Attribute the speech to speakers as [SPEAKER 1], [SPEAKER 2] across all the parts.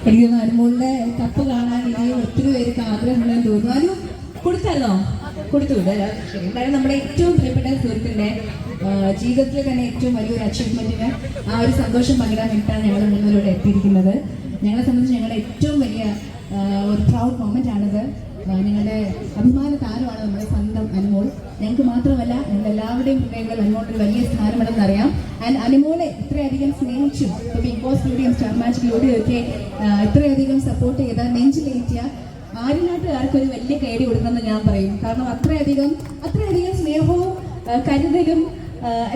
[SPEAKER 1] എനിക്ക് തോന്നുന്നു അനുമോളുടെ കപ്പ് കാണാൻ ഇനിയും ഒത്തിരി പേർക്ക് ആഗ്രഹമുണ്ടെന്ന് തോന്നുന്നു. അനു കൊടുത്തല്ലോ, കൊടുത്തു വിടല്ലോ. ശരി, എന്തായാലും നമ്മുടെ ഏറ്റവും പ്രിയപ്പെട്ട സുഹൃത്തിൻ്റെ ജീവിതത്തിൽ തന്നെ ഏറ്റവും വലിയൊരു അച്ചീവ്മെൻറ്റിന് ആ ഒരു സന്തോഷം പങ്കിടാൻ വേണ്ടിയിട്ടാണ് ഞങ്ങൾ മുന്നിലൂടെ എത്തിയിരിക്കുന്നത്. ഞങ്ങളെ സംബന്ധിച്ച് ഞങ്ങളുടെ ഏറ്റവും വലിയ ഒരു പ്രൗഡ് മൊമെൻ്റ് ആണിത്. ഞങ്ങളുടെ അഭിമാന താരമാണ് നമ്മുടെ സ്വന്തം അനുമോൾ. ഞങ്ങൾക്ക് മാത്രമല്ല, ഞങ്ങൾ എല്ലാവരുടെയും ഹൃദയങ്ങളിൽ അനുമോളിന് വലിയ സ്ഥാനമുണ്ടെന്ന് അറിയാം. ആൻഡ് അനുമോളെ ഇത്രയധികം സ്നേഹിച്ചും ഇപ്പോൾ ബിഗ് ബോസിലൂടെയും സ്റ്റാർ മാജിക്കിലൂടെയും ഒക്കെ ഇത്രയധികം സപ്പോർട്ട് ചെയ്ത നെഞ്ചിലേറ്റിയ ആര്യനാട്ടുകാർക്കൊരു വലിയ കയറി കൊടുക്കണമെന്ന് ഞാൻ പറയും. കാരണം അത്രയധികം സ്നേഹവും കരുതലും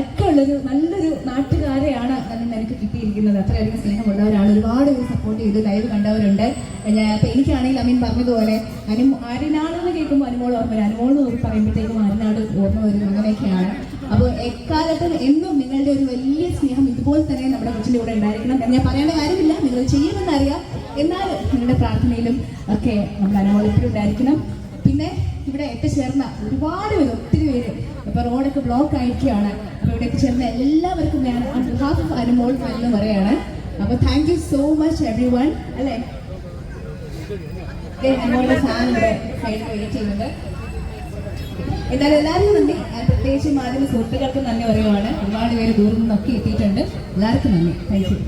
[SPEAKER 1] ഒക്കെ ഉള്ളൊരു നല്ലൊരു നാട്ടുകാരെയാണ് എനിക്ക് കിട്ടിയിരിക്കുന്നത്. അത്രയധികം സ്നേഹമുള്ളവരാണ്. ഒരുപാട് പേര് സപ്പോർട്ട് ചെയ്ത് ലൈവ് കണ്ടവരുണ്ട്. ഇപ്പം എനിക്കാണെങ്കിൽ അമീൻ പറഞ്ഞതുപോലെ ആര്യനാട് എന്ന് കേൾക്കുമ്പോൾ അനുമോൾ ഓർമ്മ വരും, അനുമോൾ എന്ന് പറയുമ്പോഴത്തേക്കും ആര്യനാട് ഓർമ്മ വരും. അങ്ങനെയൊക്കെയാണ്. അപ്പോൾ എക്കാലത്തും എന്നും നിങ്ങളുടെ ഒരു വലിയ സ്നേഹം ഇതുപോലെ തന്നെ നമ്മുടെ കൊച്ചിൻ്റെ കൂടെ ഉണ്ടായിരിക്കണം. ഞാൻ പറയേണ്ട കാര്യമില്ല, നിങ്ങൾ ചെയ്യുമെന്നറിയാം. എന്നാലും നിങ്ങളുടെ പ്രാർത്ഥനയിലും ഒക്കെ നമ്മുടെ അനുമോൾ എപ്പോഴും ഉണ്ടായിരിക്കണം. പിന്നെ ഇവിടെ എത്തിച്ചേർന്ന ഒരുപാട് പേര്, ഒത്തിരി പേര് ഇപ്പോൾ റോഡൊക്കെ ബ്ലോക്ക് ആയിരിക്കുകയാണ്. അപ്പോൾ ഇവിടെ എത്തിച്ചേർന്ന എല്ലാവർക്കും ഞാൻ ഓൺ ബിഹാഫ് ഓഫ് അനുമോൾ എന്ന് പറയാണ്. അപ്പോൾ thank you so much every one. അല്ലേ, അനുമോളുടെ ഫാൻ ഇവിടെ സൈഡിൽ വെയിറ്റ് ചെയ്യുന്നുണ്ട്. എന്നാലും എല്ലാവർക്കും നന്ദി. പ്രത്യേകിച്ച് മാധ്യമ സുഹൃത്തുക്കൾക്കും നന്ദി പറയുവാണ്. ഒരുപാട് പേര് ദൂരം നിന്നൊക്കെ എത്തിയിട്ടുണ്ട്. എല്ലാവർക്കും നന്ദി. Thank you.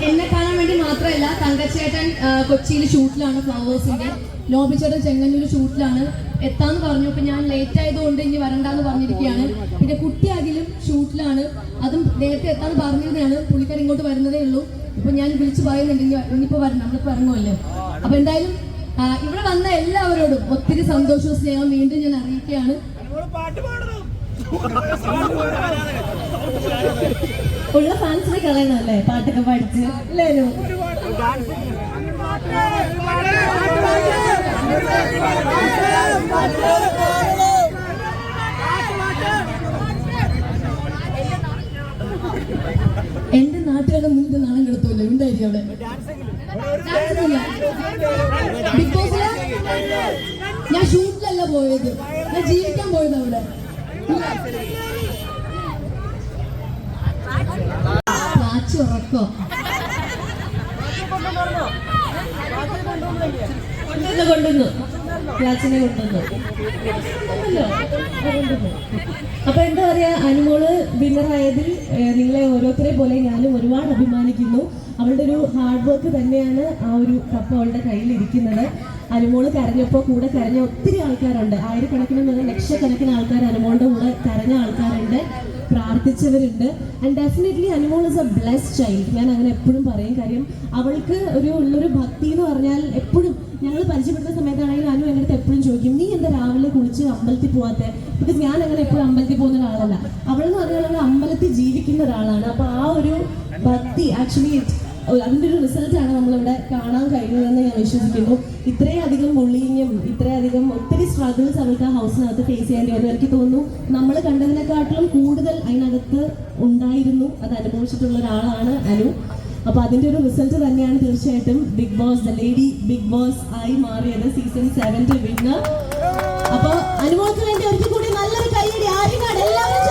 [SPEAKER 2] എന്നെ കാണാൻ വേണ്ടി മാത്രമല്ല, തങ്കച്ചേട്ടൻ കൊച്ചിയിൽ ഷൂട്ടിലാണ്, ഫ്ലവേഴ്സിന്റെ. നോബിച്ചേട്ടൻ ചെങ്ങന്നൂർ ഷൂട്ടിലാണ്. എത്താന്ന് പറഞ്ഞു. ഇപ്പൊ ഞാൻ ലേറ്റ് ആയതുകൊണ്ട് ഇനി വരണ്ടെന്ന് പറഞ്ഞിരിക്കുകയാണ്. പിന്നെ കുട്ടിയാകിലും ഷൂട്ടിലാണ്. അതും നേരത്തെ എത്താന്ന് പറഞ്ഞിരുന്നതാണ്. പുള്ളിക്കാർ ഇങ്ങോട്ട് വരുന്നതേ ഉള്ളൂ. ഇപ്പൊ ഞാൻ വിളിച്ചു പറയുന്നുണ്ടെങ്കിൽ ഇനിയിപ്പോ വരണം, നമ്മളിപ്പോ ഇറങ്ങുമല്ലോ. അപ്പൊ എന്തായാലും ഇവിടെ വന്ന എല്ലാവരോടും ഒത്തിരി സന്തോഷവും സ്നേഹവും വീണ്ടും ഞാൻ അറിയിക്കുകയാണ്. ഉള്ള ഫാൻസിനെ കളയണല്ലേ പാട്ടൊക്കെ പഠിച്ച് അല്ലേ? എന്റെ നാട്ടുകാരുടെ മുന്നിൽ നാളെ കിടത്തൂല്ലോ, ഉണ്ടായിരിക്കും അവിടെ. ബിഗ് ബോസില് ഞാൻ ഷൂട്ടിലല്ല പോയത്, ഞാൻ ജീവിക്കാൻ പോയത് അവിടെ. ഉറക്കോ കൊണ്ടുവന്നു, ക്ലാസ്സിനെ കൊണ്ടുവന്നു. അപ്പൊ എന്താ പറയാ, അനുമോള് വിന്നറായതിൽ നിങ്ങളെ ഓരോരുത്തരെ പോലെ ഞാനും ഒരുപാട് അഭിമാനിക്കുന്നു. അവളുടെ ഒരു ഹാർഡ് വർക്ക് തന്നെയാണ് ആ ഒരു കപ്പ് അവളുടെ കയ്യിലിരിക്കുന്നത്. അനുമോള് കരഞ്ഞപ്പോൾ കൂടെ കരഞ്ഞ ഒത്തിരി ആൾക്കാരുണ്ട്. ആയിരക്കണക്കിന് ലക്ഷക്കണക്കിന് ആൾക്കാർ അനുമോളുടെ കൂടെ കരഞ്ഞ ആൾക്കാരുണ്ട്, പ്രാർത്ഥിച്ചവരുണ്ട്. And definitely Anumol is a blessed child. ഞാൻ അങ്ങനെ എപ്പോഴും പറയും. കാര്യം അവൾക്ക് ഉള്ളൊരു ഭക്തി എന്ന് പറഞ്ഞാൽ, എപ്പോഴും ഞങ്ങൾ പരിചയപ്പെടുന്ന സമയത്താണെങ്കിലും അനു എൻ്റെ അടുത്ത് എപ്പോഴും ചോദിക്കും, നീ എന്താ രാവിലെ കുളിച്ച് അമ്പലത്തിൽ പോകാത്ത? ബിക്കോസ് ഞാൻ അങ്ങനെ എപ്പോഴും അമ്പലത്തിൽ പോകുന്ന ഒരാളല്ല. അവളെന്ന് പറഞ്ഞാൽ അമ്പലത്തിൽ ജീവിക്കുന്ന ഒരാളാണ്. അപ്പോൾ ആ ഒരു ഭക്തി ആക്ച്വലി അതിൻ്റെ ഒരു റിസൾട്ടാണ് നമ്മളിവിടെ കാണാൻ കഴിയുന്നതെന്ന് ഞാൻ വിശ്വസിക്കുന്നു. ഇത്രയധികം ബുള്ളിങ്ങും ഇത്രയധികം ഒത്തിരി സ്ട്രഗിൾസ് അവൾക്ക് ആ ഹൗസിനകത്ത് ഫേസ് ചെയ്യേണ്ടി വന്നു. എനിക്ക് തോന്നുന്നു നമ്മൾ കണ്ടതിനെക്കാട്ടിലും കൂടുതൽ അതിനകത്ത് ഉണ്ടായിരുന്നു. അത് അനുഭവിച്ചിട്ടുള്ള ഒരാളാണ് അനു. അപ്പോൾ അതിൻ്റെ ഒരു റിസൾട്ട് തന്നെയാണ് തീർച്ചയായിട്ടും Bigg Boss, the lady Bigg Boss ആയി മാറിയത്, സീസൺ 7 വിന്നർ. അപ്പോൾ അനുമോൾക്ക് വേണ്ടി ഒരിക്കൽ കൂടി നല്ലൊരു കൈയടി. ആര്യനാട് എല്ലാവരും